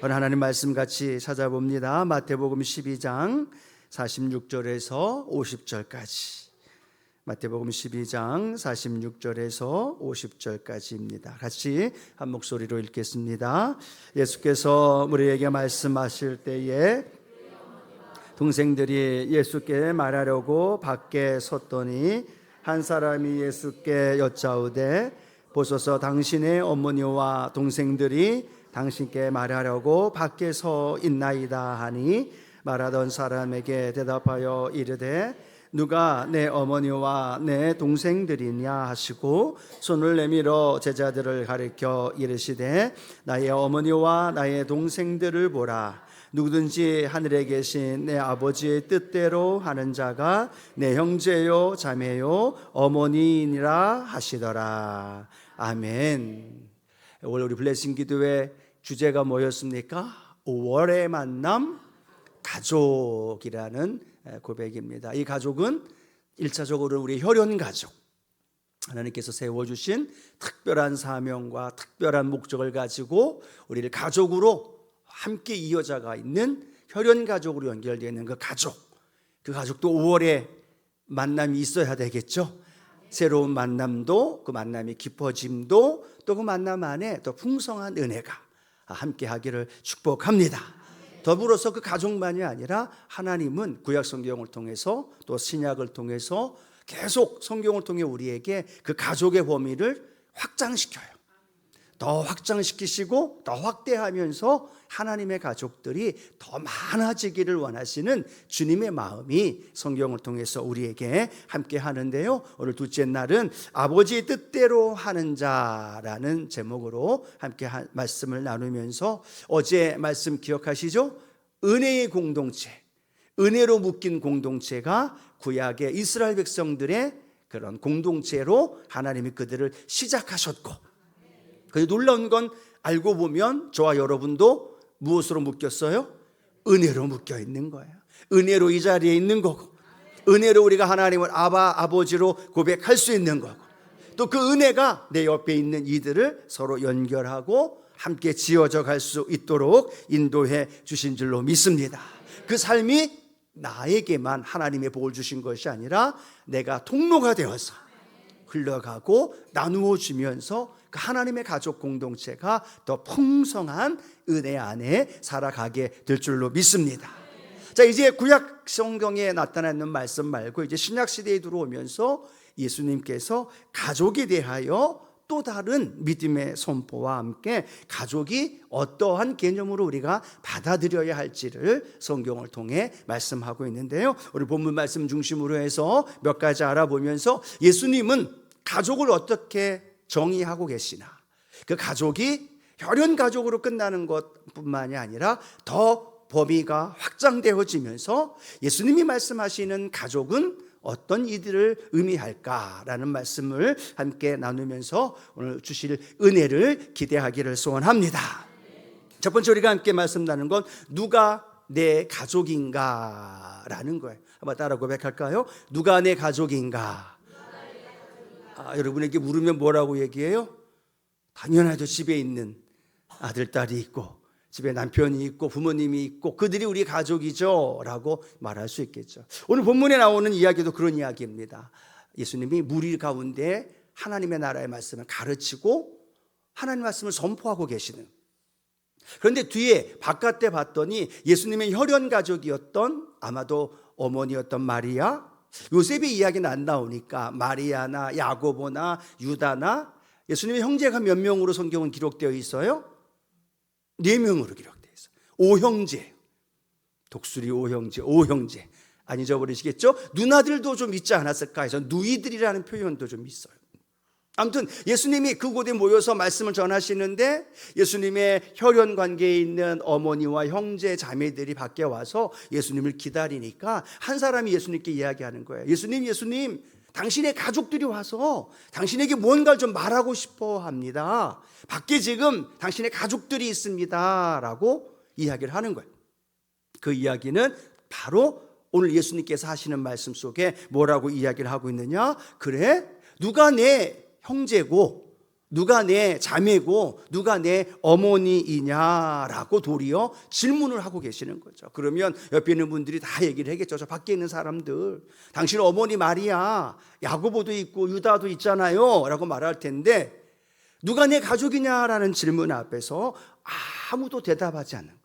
오늘 하나님 말씀 같이 찾아봅니다. 마태복음 12장 46절에서 50절까지. 마태복음 12장 46절에서 50절까지입니다. 같이 한 목소리로 읽겠습니다. 예수께서 우리에게 말씀하실 때에 동생들이 예수께 말하려고 밖에 섰더니 한 사람이 예수께 여짜오되 보소서 당신의 어머니와 동생들이 당신께 말하려고 밖에 서 있나이다 하니 말하던 사람에게 대답하여 이르되 누가 내 어머니와 내 동생들이냐 하시고 손을 내밀어 제자들을 가리켜 이르시되 나의 어머니와 나의 동생들을 보라. 누구든지 하늘에 계신 내 아버지의 뜻대로 하는 자가 내 형제요 자매요 어머니이니라 하시더라. 아멘. 오늘 우리 블레싱 기도회 주제가 뭐였습니까? 5월의 만남 가족이라는 고백입니다. 이 가족은 1차적으로 우리 혈연 가족, 하나님께서 세워주신 특별한 사명과 특별한 목적을 가지고 우리를 가족으로 함께 이어져가 있는 혈연 가족으로 연결되어 있는 그 가족도 5월에 만남이 있어야 되겠죠. 새로운 만남도, 그 만남이 깊어짐도, 또 그 만남 안에 더 풍성한 은혜가 함께 하기를 축복합니다. 더불어서 그 가족만이 아니라 하나님은 구약 성경을 통해서 또 신약을 통해서 계속 성경을 통해 우리에게 그 가족의 범위를 확장시켜요. 더 확장시키시고 더 확대하면서 하나님의 가족들이 더 많아지기를 원하시는 주님의 마음이 성경을 통해서 우리에게 함께 하는데요. 오늘 둘째 날은 아버지의 뜻대로 하는 자라는 제목으로 함께 말씀을 나누면서 어제 말씀 기억하시죠? 은혜의 공동체, 은혜로 묶인 공동체가 구약의 이스라엘 백성들의 그런 공동체로 하나님이 그들을 시작하셨고, 그 놀라운 건 알고 보면 저와 여러분도 무엇으로 묶였어요? 은혜로 묶여 있는 거예요. 은혜로 이 자리에 있는 거고, 은혜로 우리가 하나님을 아버지로 고백할 수 있는 거고, 또 그 은혜가 내 옆에 있는 이들을 서로 연결하고 함께 지어져 갈 수 있도록 인도해 주신 줄로 믿습니다. 그 삶이 나에게만 하나님의 복을 주신 것이 아니라 내가 통로가 되어서 흘러가고 나누어 주면서 그 하나님의 가족 공동체가 더 풍성한 은혜 안에 살아가게 될 줄로 믿습니다. 자, 이제 구약 성경에 나타나 있는 말씀 말고 이제 신약 시대에 들어오면서 예수님께서 가족에 대하여 또 다른 믿음의 선포와 함께 가족이 어떠한 개념으로 우리가 받아들여야 할지를 성경을 통해 말씀하고 있는데요. 우리 본문 말씀 중심으로 해서 몇 가지 알아보면서 예수님은 가족을 어떻게 정의하고 계시나, 그 가족이 혈연 가족으로 끝나는 것뿐만이 아니라 더 범위가 확장되어지면서 예수님이 말씀하시는 가족은 어떤 이들을 의미할까라는 말씀을 함께 나누면서 오늘 주실 은혜를 기대하기를 소원합니다. 첫 번째 우리가 함께 말씀 나누는 건 누가 내 가족인가라는 거예요. 한번 따라 고백할까요? 누가 내 가족인가? 여러분에게 물으면 뭐라고 얘기해요? 당연하죠. 집에 있는 아들, 딸이 있고 집에 남편이 있고 부모님이 있고 그들이 우리 가족이죠 라고 말할 수 있겠죠. 오늘 본문에 나오는 이야기도 그런 이야기입니다. 예수님이 무리 가운데 하나님의 나라의 말씀을 가르치고 하나님의 말씀을 선포하고 계시는, 그런데 뒤에 바깥에 봤더니 예수님의 혈연 가족이었던 아마도 어머니였던 마리아, 요셉의 이야기는 안 나오니까 마리아나 야고보나 유다나 예수님의 형제가 몇 명으로 성경은 기록되어 있어요? 4명으로 기록되어 있어요. 오형제, 독수리 오형제 안 잊어버리시겠죠? 누나들도 좀 있지 않았을까 해서 누이들이라는 표현도 좀 있어요. 아무튼 예수님이 그곳에 모여서 말씀을 전하시는데 예수님의 혈연 관계에 있는 어머니와 형제 자매들이 밖에 와서 예수님을 기다리니까 한 사람이 예수님께 이야기하는 거예요. 예수님, 당신의 가족들이 와서 당신에게 뭔가를 좀 말하고 싶어 합니다. 밖에 지금 당신의 가족들이 있습니다 라고 이야기를 하는 거예요. 그 이야기는 바로 오늘 예수님께서 하시는 말씀 속에 뭐라고 이야기를 하고 있느냐? 그래, 누가 내 형제고 누가 내 자매고 누가 내 어머니이냐라고 도리어 질문을 하고 계시는 거죠. 그러면 옆에 있는 분들이 다 얘기를 하겠죠. 저 밖에 있는 사람들, 당신 어머니 말이야, 야고보도 있고 유다도 있잖아요 라고 말할 텐데, 누가 내 가족이냐라는 질문 앞에서 아무도 대답하지 않는 거예요.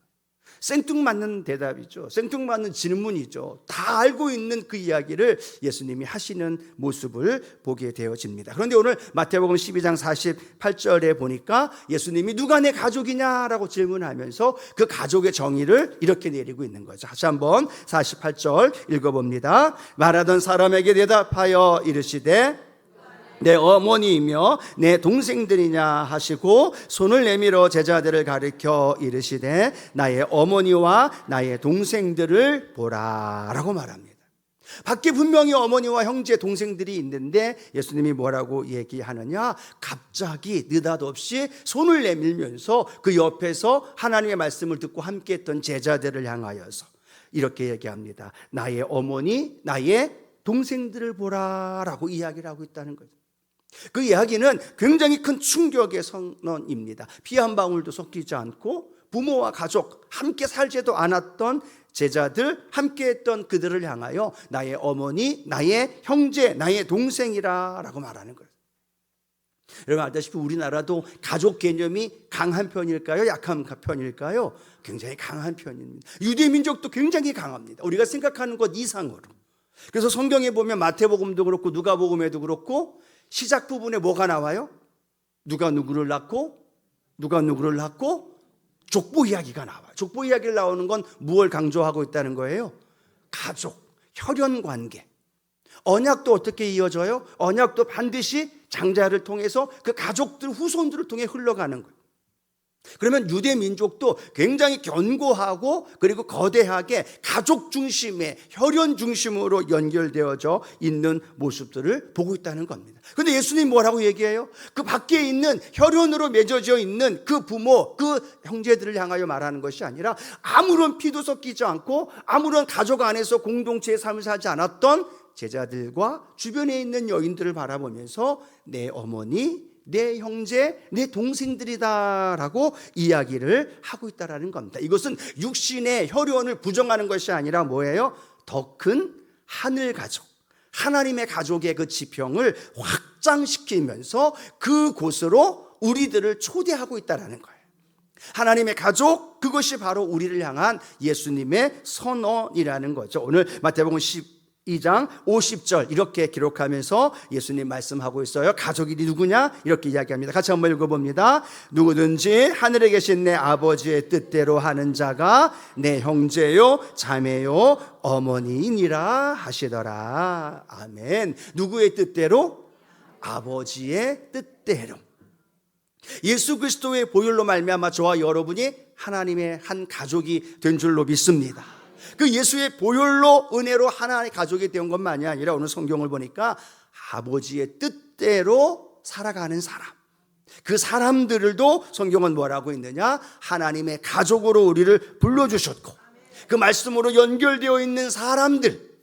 생뚱맞는 대답이죠. 생뚱맞는 질문이죠. 다 알고 있는 그 이야기를 예수님이 하시는 모습을 보게 되어집니다. 그런데 오늘 마태복음 12장 48절에 보니까 예수님이 누가 내 가족이냐라고 질문하면서 그 가족의 정의를 이렇게 내리고 있는 거죠. 다시 한번 48절 읽어봅니다. 말하던 사람에게 대답하여 이르시되 내 어머니이며 내 동생들이냐 하시고 손을 내밀어 제자들을 가리켜 이르시되 나의 어머니와 나의 동생들을 보라 라고 말합니다. 밖에 분명히 어머니와 형제 동생들이 있는데 예수님이 뭐라고 얘기하느냐, 갑자기 느닷없이 손을 내밀면서 그 옆에서 하나님의 말씀을 듣고 함께했던 제자들을 향하여서 이렇게 얘기합니다. 나의 어머니, 나의 동생들을 보라 라고 이야기를 하고 있다는 거죠. 그 이야기는 굉장히 큰 충격의 선언입니다. 피 한 방울도 섞이지 않고 부모와 가족 함께 살지도 않았던 제자들, 함께했던 그들을 향하여 나의 어머니, 나의 형제, 나의 동생이라 라고 말하는 거예요. 여러분 알다시피 우리나라도 가족 개념이 강한 편일까요? 약한 편일까요? 굉장히 강한 편입니다. 유대민족도 굉장히 강합니다. 우리가 생각하는 것 이상으로. 그래서 성경에 보면 마태복음도 그렇고 누가복음에도 그렇고 시작 부분에 뭐가 나와요? 누가 누구를 낳고 족보 이야기가 나와요. 족보 이야기를 나오는 건 무엇을 강조하고 있다는 거예요? 가족, 혈연 관계. 언약도 어떻게 이어져요? 언약도 반드시 장자를 통해서 그 가족들, 후손들을 통해 흘러가는 거예요. 그러면 유대 민족도 굉장히 견고하고 그리고 거대하게 가족 중심의 혈연 중심으로 연결되어져 있는 모습들을 보고 있다는 겁니다. 그런데 예수님이 뭐라고 얘기해요? 그 밖에 있는 혈연으로 맺어져 있는 그 부모, 그 형제들을 향하여 말하는 것이 아니라 아무런 피도 섞이지 않고 아무런 가족 안에서 공동체의 삶을 살지 않았던 제자들과 주변에 있는 여인들을 바라보면서 내 어머니, 내 형제, 내 동생들이다라고 이야기를 하고 있다라는 겁니다. 이것은 육신의 혈연을 부정하는 것이 아니라 뭐예요? 더 큰 하늘 가족, 하나님의 가족의 그 지평을 확장시키면서 그곳으로 우리들을 초대하고 있다라는 거예요. 하나님의 가족, 그것이 바로 우리를 향한 예수님의 선언이라는 거죠. 오늘 마태복음 12장 50절 이렇게 기록하면서 예수님 말씀하고 있어요. 가족이 누구냐? 이렇게 이야기합니다. 같이 한번 읽어봅니다. 누구든지 하늘에 계신 내 아버지의 뜻대로 하는 자가 내 형제요 자매요 어머니이니라 하시더라. 아멘. 누구의 뜻대로? 아버지의 뜻대로. 예수 그리스도의 보혈로 말미암아 저와 여러분이 하나님의 한 가족이 된 줄로 믿습니다. 그 예수의 보혈로 은혜로 하나의 가족이 된 것만이 아니라 오늘 성경을 보니까 아버지의 뜻대로 살아가는 사람, 그 사람들도 성경은 뭐라고 있느냐? 하나님의 가족으로 우리를 불러주셨고 그 말씀으로 연결되어 있는 사람들,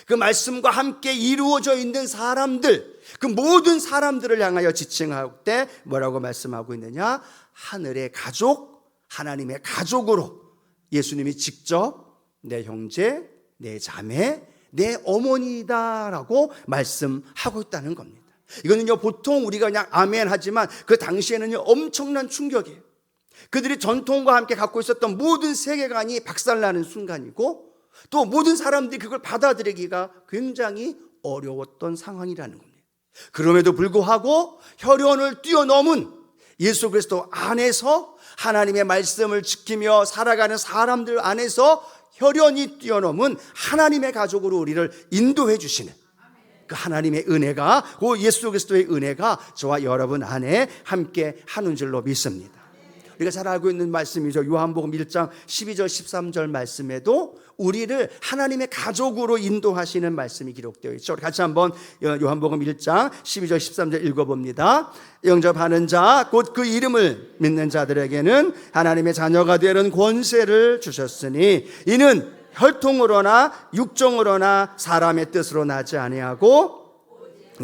그 말씀과 함께 이루어져 있는 사람들, 그 모든 사람들을 향하여 지칭할 때 뭐라고 말씀하고 있느냐? 하늘의 가족, 하나님의 가족으로 예수님이 직접 내 형제, 내 자매, 내 어머니다라고 말씀하고 있다는 겁니다. 이거는요 보통 우리가 그냥 아멘 하지만 그 당시에는요 엄청난 충격이에요. 그들이 전통과 함께 갖고 있었던 모든 세계관이 박살나는 순간이고 또 모든 사람들이 그걸 받아들이기가 굉장히 어려웠던 상황이라는 겁니다. 그럼에도 불구하고 혈연을 뛰어넘은 예수 그리스도 안에서 하나님의 말씀을 지키며 살아가는 사람들 안에서 혈연이 뛰어넘은 하나님의 가족으로 우리를 인도해 주시는 그 하나님의 은혜가, 그 예수 그리스도의 은혜가 저와 여러분 안에 함께 하는 줄로 믿습니다. 우리가 잘 알고 있는 말씀이죠. 요한복음 1장 12절 13절 말씀에도 우리를 하나님의 가족으로 인도하시는 말씀이 기록되어 있죠. 같이 한번 요한복음 1장 12절 13절 읽어봅니다. 영접하는 자 곧 그 이름을 믿는 자들에게는 하나님의 자녀가 되는 권세를 주셨으니 이는 혈통으로나 육정으로나 사람의 뜻으로 나지 아니하고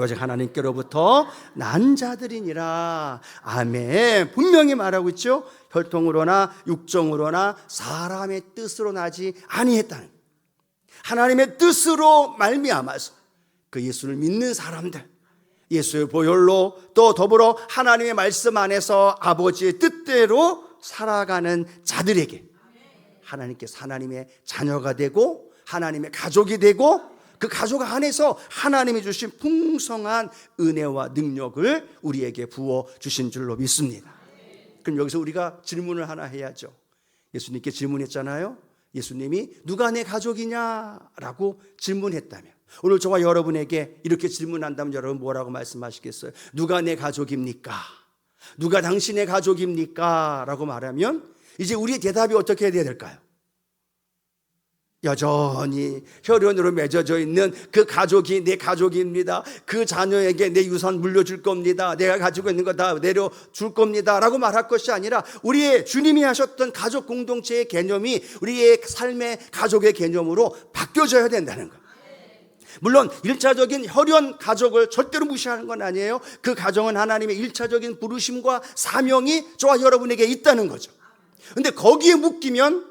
오직 하나님께로부터 난 자들이니라. 아멘. 분명히 말하고 있죠. 혈통으로나 육정으로나 사람의 뜻으로 나지 아니했다는, 하나님의 뜻으로 말미암아서 그 예수를 믿는 사람들, 예수의 보혈로 또 더불어 하나님의 말씀 안에서 아버지의 뜻대로 살아가는 자들에게 하나님께서 하나님의 자녀가 되고 하나님의 가족이 되고 그 가족 안에서 하나님이 주신 풍성한 은혜와 능력을 우리에게 부어주신 줄로 믿습니다. 그럼 여기서 우리가 질문을 하나 해야죠. 예수님께 질문했잖아요. 예수님이 누가 내 가족이냐라고 질문했다면, 오늘 저와 여러분에게 이렇게 질문한다면 여러분 뭐라고 말씀하시겠어요? 누가 내 가족입니까? 누가 당신의 가족입니까? 라고 말하면 이제 우리의 대답이 어떻게 해야 될까요? 여전히 혈연으로 맺어져 있는 그 가족이 내 가족입니다. 그 자녀에게 내 유산 물려줄 겁니다. 내가 가지고 있는 거 다 내려줄 겁니다 라고 말할 것이 아니라, 우리의 주님이 하셨던 가족 공동체의 개념이 우리의 삶의 가족의 개념으로 바뀌어져야 된다는 거예요. 물론 1차적인 혈연 가족을 절대로 무시하는 건 아니에요. 그 가정은 하나님의 1차적인 부르심과 사명이 저와 여러분에게 있다는 거죠. 그런데 거기에 묶이면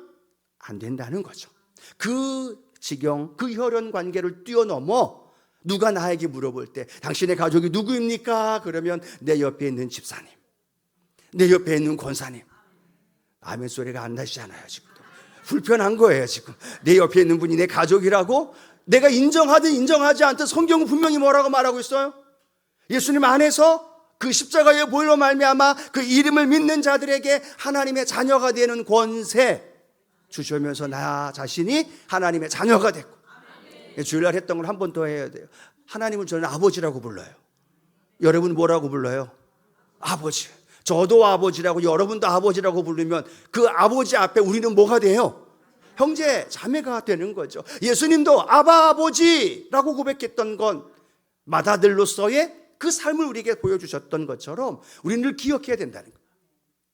안 된다는 거죠. 그 지경, 그 혈연 관계를 뛰어넘어 누가 나에게 물어볼 때 당신의 가족이 누구입니까? 그러면 내 옆에 있는 집사님, 내 옆에 있는 권사님. 아멘 소리가 안 나시잖아요. 지금 불편한 거예요. 지금 내 옆에 있는 분이 내 가족이라고 내가 인정하든 인정하지 않든 성경은 분명히 뭐라고 말하고 있어요? 예수님 안에서 그 십자가의 보혈로 말미암아 그 이름을 믿는 자들에게 하나님의 자녀가 되는 권세 주시면서 나 자신이 하나님의 자녀가 됐고, 주일날 했던 걸 한 번 더 해야 돼요. 하나님을 저는 아버지라고 불러요. 여러분 뭐라고 불러요? 아버지. 저도 아버지라고, 여러분도 아버지라고 부르면 그 아버지 앞에 우리는 뭐가 돼요? 형제 자매가 되는 거죠. 예수님도 아바 아버지라고 고백했던 건 맏아들로서의 그 삶을 우리에게 보여주셨던 것처럼 우리는 늘 기억해야 된다는 거예요.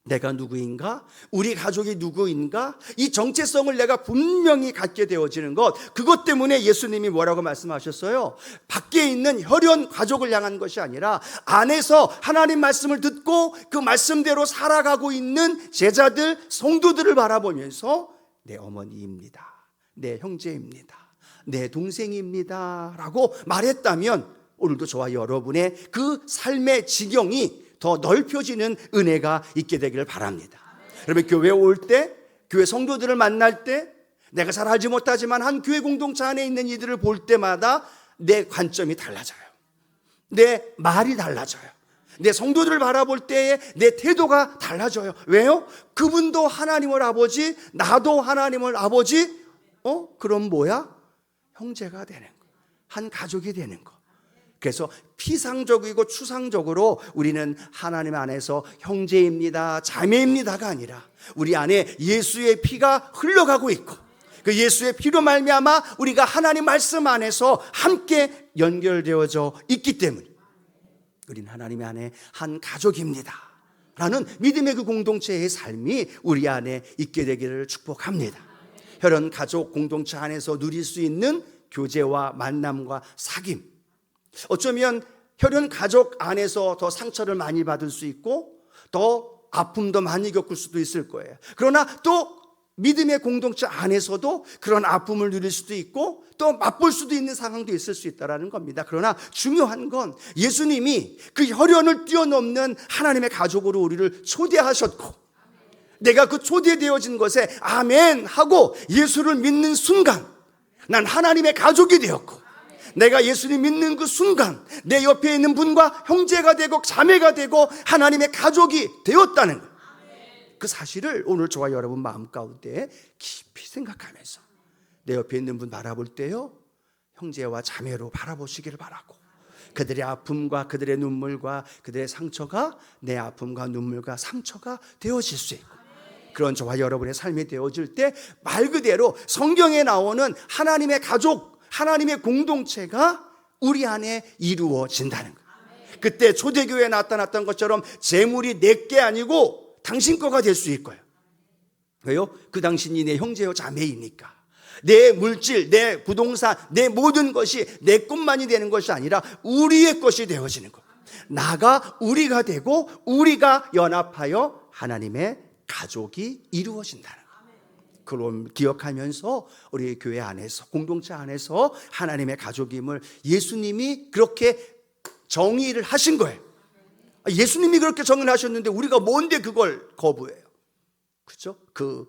내가 누구인가? 우리 가족이 누구인가? 이 정체성을 내가 분명히 갖게 되어지는 것, 그것 때문에 예수님이 뭐라고 말씀하셨어요? 밖에 있는 혈연 가족을 향한 것이 아니라 안에서 하나님 말씀을 듣고 그 말씀대로 살아가고 있는 제자들, 성도들을 바라보면서 내 어머니입니다, 내 형제입니다, 내 동생입니다 라고 말했다면 오늘도 저와 여러분의 그 삶의 지경이 더 넓혀지는 은혜가 있게 되기를 바랍니다. 여러분 교회 올 때, 교회 성도들을 만날 때, 내가 잘 알지 못하지만 한 교회 공동체 안에 있는 이들을 볼 때마다 내 관점이 달라져요. 내 말이 달라져요. 내 성도들을 바라볼 때에 내 태도가 달라져요. 왜요? 그분도 하나님을 아버지, 나도 하나님을 아버지. 그럼 뭐야? 형제가 되는 거, 한 가족이 되는 거. 그래서 피상적이고 추상적으로 우리는 하나님 안에서 형제입니다, 자매입니다가 아니라 우리 안에 예수의 피가 흘러가고 있고 그 예수의 피로 말미암아 우리가 하나님 말씀 안에서 함께 연결되어져 있기 때문에 우리는 하나님 안에 한 가족입니다 라는 믿음의 그 공동체의 삶이 우리 안에 있게 되기를 축복합니다. 혈연 가족 공동체 안에서 누릴 수 있는 교제와 만남과 사귐, 어쩌면 혈연 가족 안에서 더 상처를 많이 받을 수 있고 더 아픔도 많이 겪을 수도 있을 거예요. 그러나 또 믿음의 공동체 안에서도 그런 아픔을 누릴 수도 있고 또 맛볼 수도 있는 상황도 있을 수 있다는 겁니다. 그러나 중요한 건 예수님이 그 혈연을 뛰어넘는 하나님의 가족으로 우리를 초대하셨고, 내가 그 초대되어진 것에 아멘 하고 예수를 믿는 순간 난 하나님의 가족이 되었고, 내가 예수님 믿는 그 순간 내 옆에 있는 분과 형제가 되고 자매가 되고 하나님의 가족이 되었다는 것, 그 사실을 오늘 저와 여러분 마음 가운데 깊이 생각하면서 내 옆에 있는 분 바라볼 때요, 형제와 자매로 바라보시기를 바라고, 그들의 아픔과 그들의 눈물과 그들의 상처가 내 아픔과 눈물과 상처가 되어질 수 있고, 그런 저와 여러분의 삶이 되어질 때 말 그대로 성경에 나오는 하나님의 가족, 하나님의 공동체가 우리 안에 이루어진다는 거예요. 그때 초대교회에 나타났던 것처럼 재물이 내게 아니고 당신 거가 될 수 있고요. 왜요? 그 당신이 내 형제요 자매이니까. 내 물질, 내 부동산, 내 모든 것이 내 것만이 되는 것이 아니라 우리의 것이 되어지는 것. 나가 우리가 되고 우리가 연합하여 하나님의 가족이 이루어진다는 것. 그걸 기억하면서 우리 교회 안에서, 공동체 안에서 하나님의 가족임을 예수님이 그렇게 정의를 하신 거예요. 예수님이 그렇게 정의를 하셨는데 우리가 뭔데 그걸 거부해요? 그렇죠? 그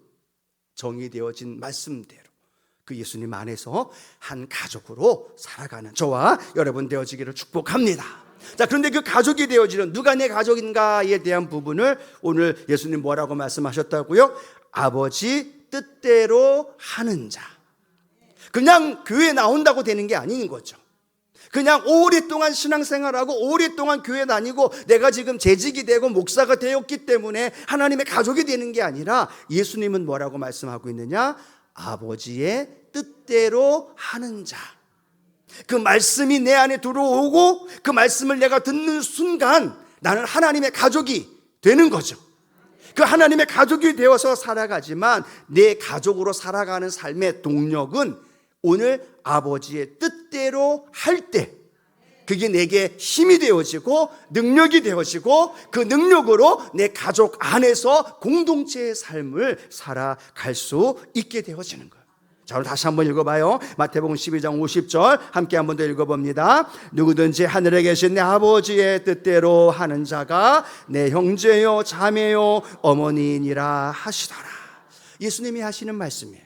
정의되어진 말씀대로 그 예수님 안에서 한 가족으로 살아가는 저와 여러분 되어지기를 축복합니다. 자, 그런데 그 가족이 되어지는, 누가 내 가족인가에 대한 부분을 오늘 예수님 뭐라고 말씀하셨다고요? 아버지 뜻대로 하는 자. 그냥 교회 나온다고 되는 게 아닌 거죠. 그냥 오랫동안 신앙생활하고 오랫동안 교회 다니고 내가 지금 재직이 되고 목사가 되었기 때문에 하나님의 가족이 되는 게 아니라 예수님은 뭐라고 말씀하고 있느냐? 아버지의 뜻대로 하는 자. 그 말씀이 내 안에 들어오고 그 말씀을 내가 듣는 순간 나는 하나님의 가족이 되는 거죠. 그 하나님의 가족이 되어서 살아가지만 내 가족으로 살아가는 삶의 동력은 오늘 아버지의 뜻대로 할 때 그게 내게 힘이 되어지고 능력이 되어지고 그 능력으로 내 가족 안에서 공동체의 삶을 살아갈 수 있게 되어지는 거예요. 자, 오늘 다시 한번 읽어봐요. 마태복음 12장 50절 함께 한번 더 읽어봅니다. 누구든지 하늘에 계신 내 아버지의 뜻대로 하는 자가 내 형제요 자매요 어머니이니라 하시더라. 예수님이 하시는 말씀이에요.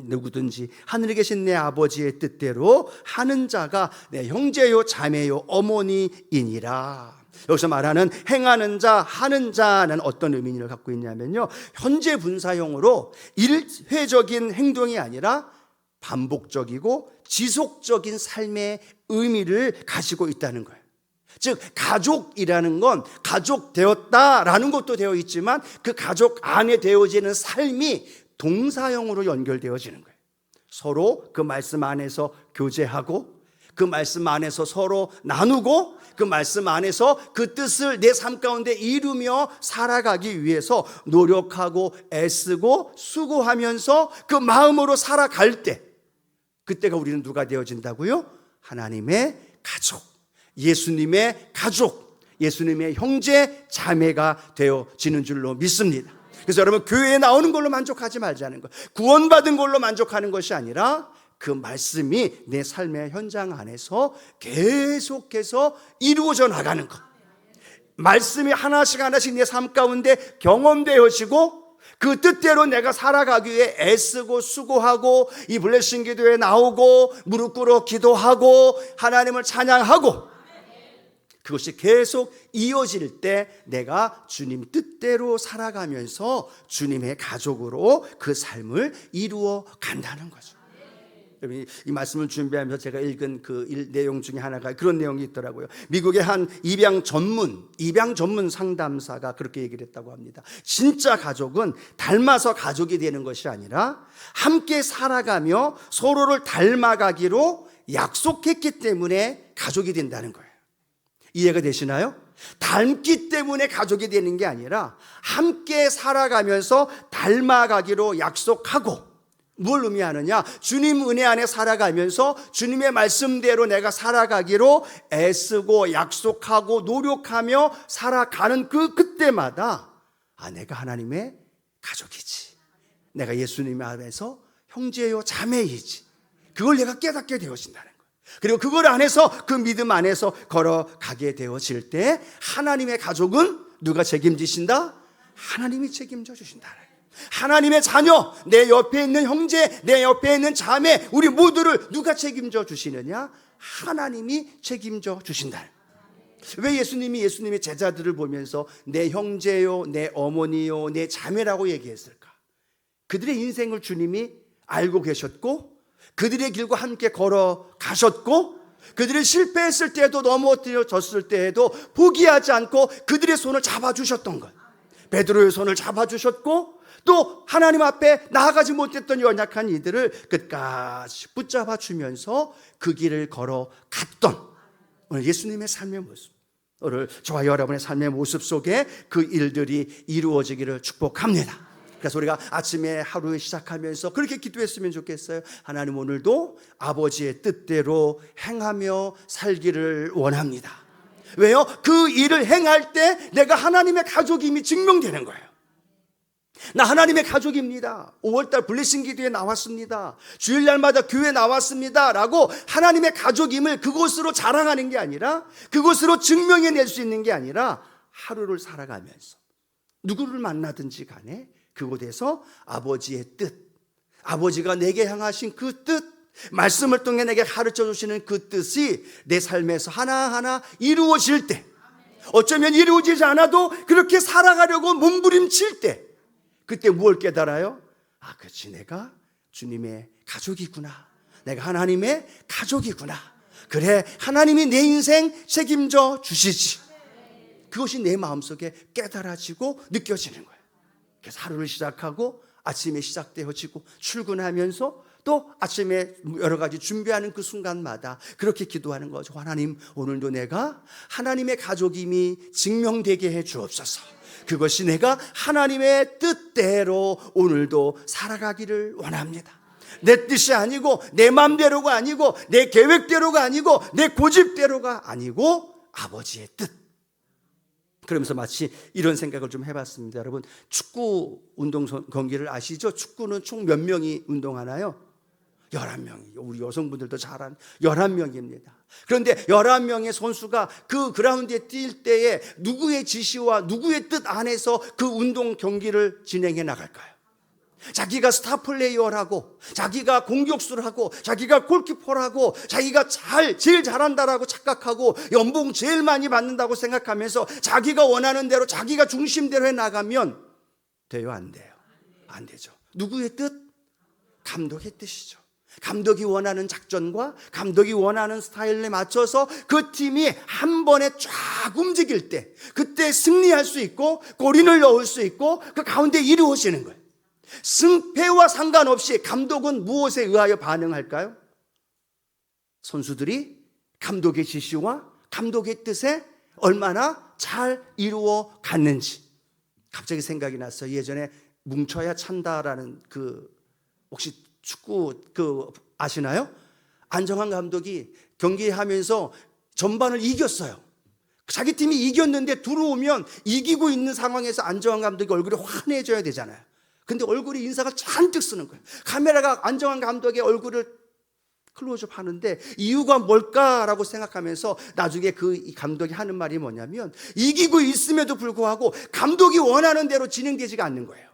누구든지 하늘에 계신 내 아버지의 뜻대로 하는 자가 내 형제요 자매요 어머니이니라. 여기서 말하는 행하는 자, 하는 자는 어떤 의미를 갖고 있냐면요, 현재 분사형으로 일회적인 행동이 아니라 반복적이고 지속적인 삶의 의미를 가지고 있다는 거예요. 즉 가족이라는 건 가족 되었다라는 것도 되어 있지만 그 가족 안에 되어지는 삶이 동사형으로 연결되어지는 거예요. 서로 그 말씀 안에서 교제하고 그 말씀 안에서 서로 나누고 그 말씀 안에서 그 뜻을 내 삶 가운데 이루며 살아가기 위해서 노력하고 애쓰고 수고하면서 그 마음으로 살아갈 때 그때가 우리는 누가 되어진다고요? 하나님의 가족, 예수님의 가족, 예수님의 형제 자매가 되어지는 줄로 믿습니다. 그래서 여러분 교회에 나오는 걸로 만족하지 말자는 것, 구원받은 걸로 만족하는 것이 아니라 그 말씀이 내 삶의 현장 안에서 계속해서 이루어져 나가는 것, 말씀이 하나씩 하나씩 내 삶 가운데 경험되어지고 그 뜻대로 내가 살아가기 위해 애쓰고 수고하고 이 블레싱 기도에 나오고 무릎 꿇어 기도하고 하나님을 찬양하고 그것이 계속 이어질 때 내가 주님 뜻대로 살아가면서 주님의 가족으로 그 삶을 이루어 간다는 거죠. 이 말씀을 준비하면서 제가 읽은 그 내용 중에 하나가 그런 내용이 있더라고요. 미국의 한 입양 전문 상담사가 그렇게 얘기를 했다고 합니다. 진짜 가족은 닮아서 가족이 되는 것이 아니라 함께 살아가며 서로를 닮아가기로 약속했기 때문에 가족이 된다는 거예요. 이해가 되시나요? 닮기 때문에 가족이 되는 게 아니라 함께 살아가면서 닮아가기로 약속하고, 뭘 의미하느냐? 주님 은혜 안에 살아가면서 주님의 말씀대로 내가 살아가기로 애쓰고 약속하고 노력하며 살아가는 그때마다 내가 하나님의 가족이지, 내가 예수님 안에서 형제요 자매이지, 그걸 내가 깨닫게 되어진다는 거예요. 그리고 그걸 안에서 그 믿음 안에서 걸어가게 되어질 때 하나님의 가족은 누가 책임지신다? 하나님이 책임져 주신다. 하나님의 자녀, 내 옆에 있는 형제, 내 옆에 있는 자매, 우리 모두를 누가 책임져 주시느냐? 하나님이 책임져 주신다. 왜 예수님의 제자들을 보면서 내 형제요, 내 어머니요, 내 자매라고 얘기했을까? 그들의 인생을 주님이 알고 계셨고 그들의 길과 함께 걸어가셨고 그들이 실패했을 때에도 넘어졌을 때에도 포기하지 않고 그들의 손을 잡아주셨던 것, 베드로의 손을 잡아주셨고 또 하나님 앞에 나아가지 못했던 연약한 이들을 끝까지 붙잡아 주면서 그 길을 걸어갔던 오늘 예수님의 삶의 모습, 오늘 저와 여러분의 삶의 모습 속에 그 일들이 이루어지기를 축복합니다. 그래서 우리가 아침에 하루 시작하면서 그렇게 기도했으면 좋겠어요. 하나님, 오늘도 아버지의 뜻대로 행하며 살기를 원합니다. 왜요? 그 일을 행할 때 내가 하나님의 가족임이 증명되는 거예요. 나 하나님의 가족입니다. 5월달 블레싱 기도에 나왔습니다. 주일날마다 교회 나왔습니다 라고 하나님의 가족임을 그곳으로 자랑하는 게 아니라, 그곳으로 증명해낼 수 있는 게 아니라, 하루를 살아가면서 누구를 만나든지 간에 그곳에서 아버지의 뜻, 아버지가 내게 향하신 그 뜻, 말씀을 통해 내게 가르쳐 주시는 그 뜻이 내 삶에서 하나하나 이루어질 때, 어쩌면 이루어지지 않아도 그렇게 살아가려고 몸부림칠 때, 그때 무엇을 깨달아요? 아, 그렇지, 내가 주님의 가족이구나. 내가 하나님의 가족이구나. 그래, 하나님이 내 인생 책임져 주시지. 그것이 내 마음속에 깨달아지고 느껴지는 거예요. 그래서 하루를 시작하고 아침에 시작되어지고 출근하면서 또 아침에 여러 가지 준비하는 그 순간마다 그렇게 기도하는 거죠. 하나님, 오늘도 내가 하나님의 가족임이 증명되게 해 주옵소서. 그것이 내가 하나님의 뜻대로 오늘도 살아가기를 원합니다. 내 뜻이 아니고, 내 마음대로가 아니고, 내 계획대로가 아니고, 내 고집대로가 아니고 아버지의 뜻. 그러면서 마치 이런 생각을 좀 해봤습니다. 여러분, 축구 운동 경기를 아시죠? 축구는 총 몇 명이 운동하나요? 11명이, 우리 여성분들도 잘 아는 11명입니다. 그런데 11명의 선수가 그 그라운드에 뛸 때에 누구의 지시와 누구의 뜻 안에서 그 운동 경기를 진행해 나갈까요? 자기가 스타 플레이어라고, 자기가 공격수를 하고, 자기가 골키퍼라고, 자기가 제일 잘한다라고 착각하고, 연봉 제일 많이 받는다고 생각하면서 자기가 원하는 대로, 자기가 중심대로 해 나가면 돼요? 안 돼요? 안 되죠. 누구의 뜻? 감독의 뜻이죠. 감독이 원하는 작전과 감독이 원하는 스타일에 맞춰서 그 팀이 한 번에 쫙 움직일 때, 그때 승리할 수 있고 골인을 넣을 수 있고 그 가운데 이루어지는 거예요. 승패와 상관없이 감독은 무엇에 의하여 반응할까요? 선수들이 감독의 지시와 감독의 뜻에 얼마나 잘 이루어 갔는지. 갑자기 생각이 났어요. 예전에 뭉쳐야 찬다라는 혹시 축구 아시나요? 안정환 감독이 경기하면서 전반을 이겼어요. 자기 팀이 이겼는데 들어오면 이기고 있는 상황에서 안정환 감독이 얼굴이 환해져야 되잖아요. 근데 얼굴이 인상을 잔뜩 쓰는 거예요. 카메라가 안정환 감독의 얼굴을 클로즈업 하는데 이유가 뭘까라고 생각하면서 나중에 이 감독이 하는 말이 뭐냐면, 이기고 있음에도 불구하고 감독이 원하는 대로 진행되지가 않는 거예요.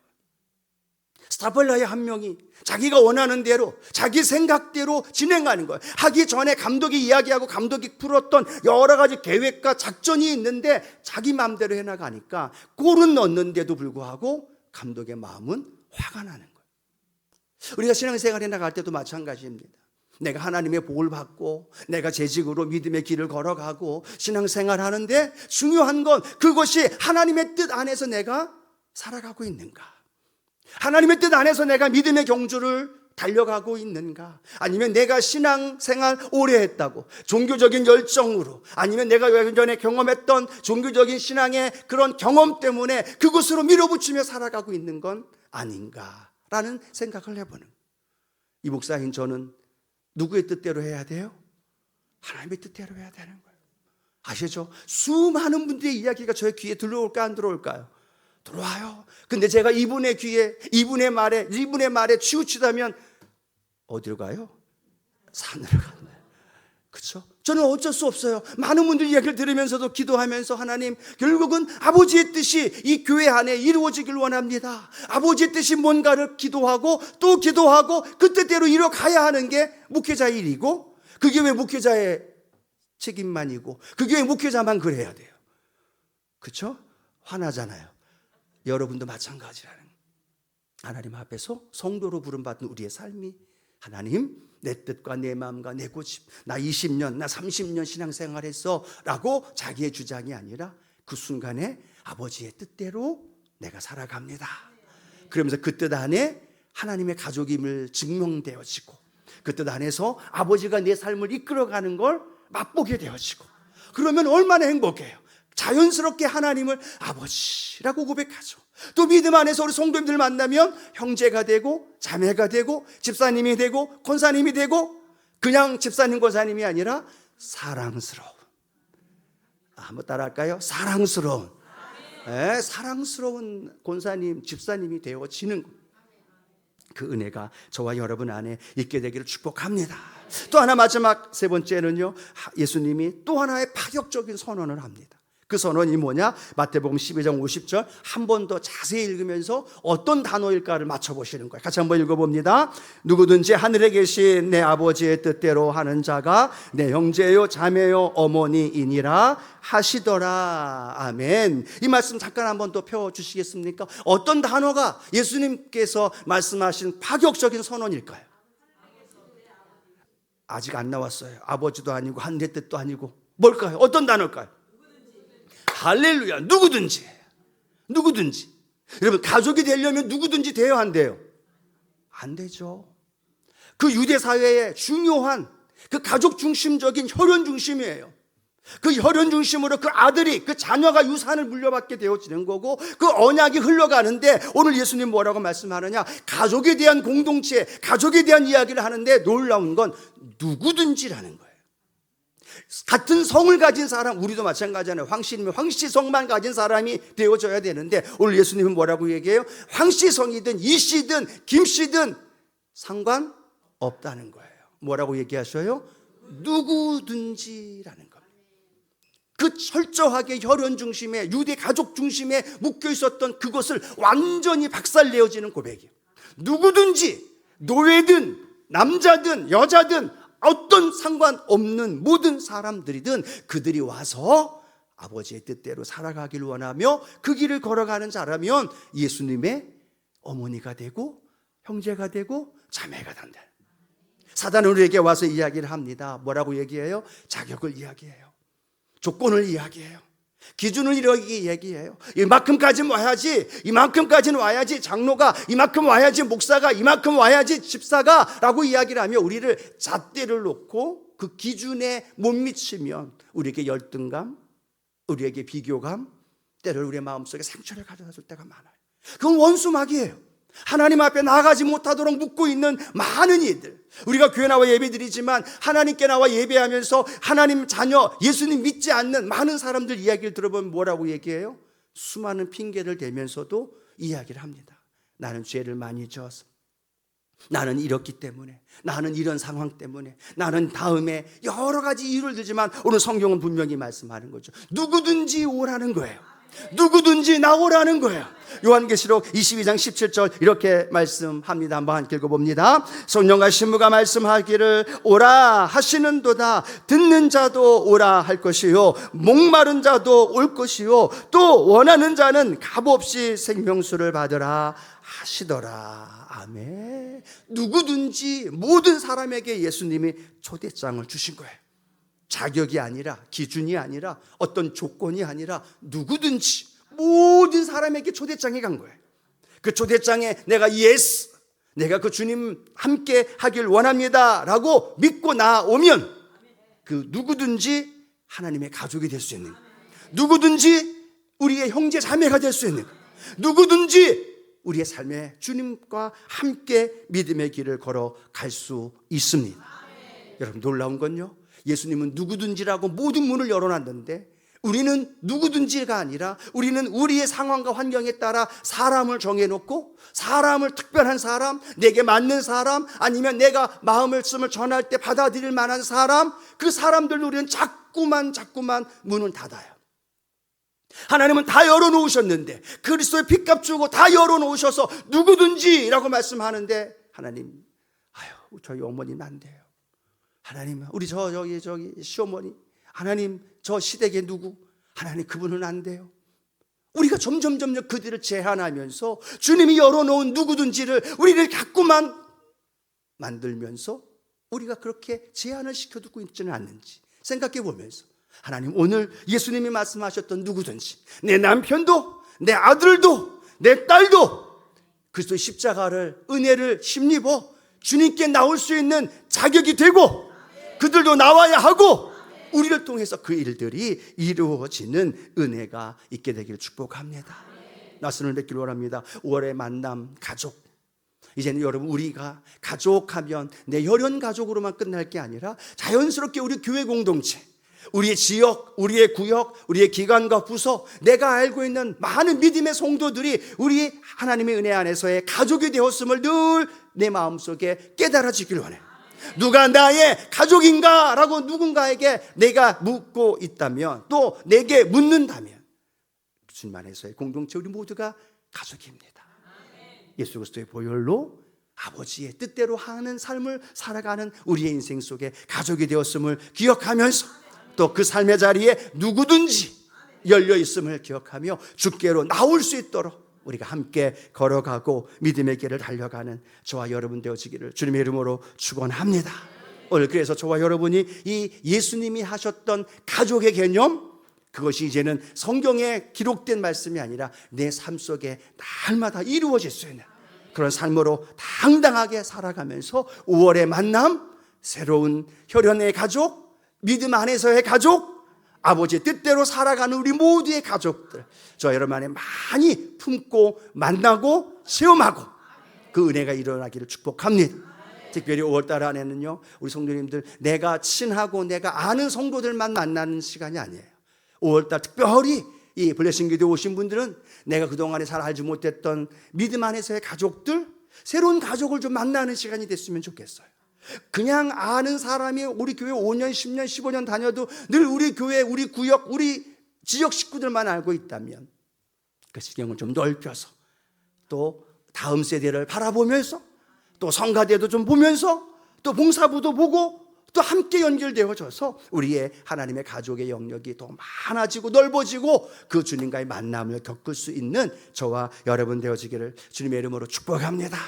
스타플레이어 한 명이 자기가 원하는 대로 자기 생각대로 진행하는 거예요. 하기 전에 감독이 이야기하고 감독이 풀었던 여러 가지 계획과 작전이 있는데 자기 마음대로 해나가니까 골은 넣는데도 불구하고 감독의 마음은 화가 나는 거예요. 우리가 신앙생활에 나갈 때도 마찬가지입니다. 내가 하나님의 복을 받고 내가 재직으로 믿음의 길을 걸어가고 신앙생활 하는데 중요한 건 그것이 하나님의 뜻 안에서 내가 살아가고 있는가, 하나님의 뜻 안에서 내가 믿음의 경주를 달려가고 있는가, 아니면 내가 신앙생활 오래 했다고 종교적인 열정으로, 아니면 내가 예전에 경험했던 종교적인 신앙의 그런 경험 때문에 그것으로 밀어붙이며 살아가고 있는 건 아닌가라는 생각을 해보는. 이 목사인 저는 누구의 뜻대로 해야 돼요? 하나님의 뜻대로 해야 되는 거예요. 아시죠? 수많은 분들의 이야기가 저의 귀에 들어올까 안 들어올까요? 들어와요. 근데 제가 이분의 귀에, 이분의 말에 치우치다면 어디로 가요? 산으로 가요. 그렇죠? 저는 어쩔 수 없어요. 많은 분들 이야기를 들으면서도 기도하면서, 하나님, 결국은 아버지의 뜻이 이 교회 안에 이루어지길 원합니다. 아버지의 뜻이 뭔가를 기도하고 또 기도하고 그 뜻대로 이뤄가야 하는 게 목회자의 일이고, 그게 왜 목회자의 책임만이고, 그게 왜 목회자만 그래야 돼요? 그렇죠? 화나잖아요. 여러분도 마찬가지라는, 하나님 앞에서 성도로 부름받은 우리의 삶이, 하나님, 내 뜻과 내 마음과 내 고집, 나 20년, 나 30년 신앙생활했어 라고 자기의 주장이 아니라 그 순간에 아버지의 뜻대로 내가 살아갑니다. 그러면서 그 뜻 안에 하나님의 가족임을 증명되어지고, 그 뜻 안에서 아버지가 내 삶을 이끌어가는 걸 맛보게 되어지고, 그러면 얼마나 행복해요. 자연스럽게 하나님을 아버지라고 고백하죠. 또 믿음 안에서 우리 성도님들 만나면 형제가 되고 자매가 되고 집사님이 되고 권사님이 되고 그냥 집사님 권사님이 아니라 사랑스러운, 한번 따라할까요? 사랑스러운, 네, 사랑스러운 권사님, 집사님이 되어지는 그 은혜가 저와 여러분 안에 있게 되기를 축복합니다. 또 하나 마지막 세 번째는요, 예수님이 또 하나의 파격적인 선언을 합니다. 그 선언이 뭐냐? 마태복음 12장 50절 한 번 더 자세히 읽으면서 어떤 단어일까를 맞춰보시는 거예요. 같이 한번 읽어봅니다. 누구든지 하늘에 계신 내 아버지의 뜻대로 하는 자가 내 형제요 자매요 어머니이니라 하시더라. 아멘. 이 말씀 잠깐 한번 더 펴주시겠습니까? 어떤 단어가 예수님께서 말씀하신 파격적인 선언일까요? 아직 안 나왔어요. 아버지도 아니고 하늘의 뜻도 아니고 뭘까요? 어떤 단어일까요? 할렐루야. 누구든지. 여러분, 가족이 되려면 누구든지 돼요, 안 돼요? 안 되죠. 그 유대 사회의 중요한 그 가족 중심적인 혈연 중심이에요. 그 혈연 중심으로 그 아들이, 그 자녀가 유산을 물려받게 되어지는 거고, 그 언약이 흘러가는데 오늘 예수님 뭐라고 말씀하느냐? 가족에 대한 공동체, 가족에 대한 이야기를 하는데 놀라운 건 누구든지라는 거예요. 같은 성을 가진 사람, 우리도 마찬가지잖아요. 황씨면 황씨성만 가진 사람이 되어져야 되는데 오늘 예수님은 뭐라고 얘기해요? 황씨성이든 이씨든 김씨든 상관없다는 거예요. 뭐라고 얘기하셔요? 누구든지라는 겁니다. 그 철저하게 혈연 중심에, 유대 가족 중심에 묶여 있었던 그것을 완전히 박살내어지는 고백이에요. 누구든지, 노예든 남자든 여자든 어떤 상관없는 모든 사람들이든 그들이 와서 아버지의 뜻대로 살아가기를 원하며 그 길을 걸어가는 자라면 예수님의 어머니가 되고 형제가 되고 자매가 된다. 사단은 우리에게 와서 이야기를 합니다. 뭐라고 얘기해요? 자격을 이야기해요. 조건을 이야기해요. 기준을 이렇게 얘기해요. 이만큼까지는 와야지, 이만큼까지는 와야지, 장로가 이만큼 와야지, 목사가 이만큼 와야지, 집사가 라고 이야기를 하며 우리를 잣대를 놓고 그 기준에 못 미치면 우리에게 열등감, 우리에게 비교감, 때를 우리의 마음속에 상처를 가져다 줄 때가 많아요. 그건 원수막이에요. 하나님 앞에 나아가지 못하도록 묶고 있는 많은 이들, 우리가 교회 나와 예배드리지만 하나님께 나와 예배하면서 하나님 자녀, 예수님 믿지 않는 많은 사람들 이야기를 들어보면 뭐라고 얘기해요? 수많은 핑계를 대면서도 이야기를 합니다. 나는 죄를 많이 지어서, 나는 이렇기 때문에, 나는 이런 상황 때문에, 나는 다음에 여러 가지 이유를 들지만 오늘 성경은 분명히 말씀하는 거죠. 누구든지 오라는 거예요. 누구든지 나오라는 거예요. 요한계시록 22장 17절 이렇게 말씀합니다. 한번 함께 읽어봅니다. 성령과 신부가 말씀하기를 오라 하시는도다. 듣는 자도 오라 할 것이요 목마른 자도 올 것이요 또 원하는 자는 값없이 생명수를 받으라 하시더라. 아멘. 누구든지 모든 사람에게 예수님이 초대장을 주신 거예요. 자격이 아니라, 기준이 아니라, 어떤 조건이 아니라 누구든지 모든 사람에게 초대장이 간 거예요. 그 초대장에 내가 예스, 내가 그 주님 함께 하길 원합니다 라고 믿고 나오면 그 누구든지 하나님의 가족이 될 수 있는 거예요. 누구든지 우리의 형제 자매가 될 수 있는 거예요. 누구든지 우리의 삶에 주님과 함께 믿음의 길을 걸어갈 수 있습니다. 여러분, 놀라운 건요, 예수님은 누구든지라고 모든 문을 열어놨는데 우리는 누구든지가 아니라 우리는 우리의 상황과 환경에 따라 사람을 정해놓고, 사람을, 특별한 사람, 내게 맞는 사람, 아니면 내가 마음을 전할 때 받아들일 만한 사람, 그 사람들로 우리는 자꾸만 문을 닫아요. 하나님은 다 열어놓으셨는데, 그리스도의 핏값 주고 다 열어놓으셔서 누구든지라고 말씀하는데, 하나님, 저희 어머니는 안 돼요. 하나님, 우리 저기 시어머니, 하나님, 저 시댁에 누구, 하나님, 그분은 안 돼요. 우리가 점점 그들을 제한하면서 주님이 열어놓은 누구든지를 우리를 자꾸만 만들면서 우리가 그렇게 제한을 시켜두고 있지는 않는지 생각해 보면서, 하나님, 오늘 예수님이 말씀하셨던 누구든지, 내 남편도, 내 아들도, 내 딸도 그리스도의 십자가를, 은혜를 힘입어 주님께 나올 수 있는 자격이 되고, 그들도 나와야 하고, 우리를 통해서 그 일들이 이루어지는 은혜가 있게 되기를 축복합니다. 말씀을 맺기를 원합니다. 5월의 만남 가족, 이제는 여러분 우리가 가족하면 내 혈연 가족으로만 끝날 게 아니라 자연스럽게 우리 교회 공동체, 우리의 지역, 우리의 구역, 우리의 기관과 부서, 내가 알고 있는 많은 믿음의 성도들이 우리 하나님의 은혜 안에서의 가족이 되었음을 늘 내 마음속에 깨달아지길 원해요. 누가 나의 가족인가? 라고 누군가에게 내가 묻고 있다면, 또 내게 묻는다면 주님 안에서의 공동체, 우리 모두가 가족입니다. 예수 그리스도의 보혈로 아버지의 뜻대로 하는 삶을 살아가는 우리의 인생 속에 가족이 되었음을 기억하면서, 또 그 삶의 자리에 누구든지 열려 있음을 기억하며 주께로 나올 수 있도록 우리가 함께 걸어가고 믿음의 길을 달려가는 저와 여러분 되어지기를 주님의 이름으로 축원합니다. 오늘 그래서 저와 여러분이 이 예수님이 하셨던 가족의 개념, 그것이 이제는 성경에 기록된 말씀이 아니라 내 삶 속에 날마다 이루어질 수 있는 그런 삶으로 당당하게 살아가면서 5월의 만남, 새로운 혈연의 가족, 믿음 안에서의 가족, 아버지의 뜻대로 살아가는 우리 모두의 가족들, 저 여러분 안에 많이 품고 만나고 체험하고 그 은혜가 일어나기를 축복합니다. 특별히 5월달 안에는요, 우리 성도님들, 내가 친하고 내가 아는 성도들만 만나는 시간이 아니에요. 5월달 특별히 이 블레싱 기도에 오신 분들은 내가 그동안에 잘 알지 못했던 믿음 안에서의 가족들, 새로운 가족을 좀 만나는 시간이 됐으면 좋겠어요. 그냥 아는 사람이 우리 교회 5년, 10년, 15년 다녀도 늘 우리 교회, 우리 구역, 우리 지역 식구들만 알고 있다면 그 시경을 좀 넓혀서 또 다음 세대를 바라보면서 또 성가대도 좀 보면서 또 봉사부도 보고 또 함께 연결되어져서 우리의 하나님의 가족의 영역이 더 많아지고 넓어지고 그 주님과의 만남을 겪을 수 있는 저와 여러분 되어지기를 주님의 이름으로 축복합니다.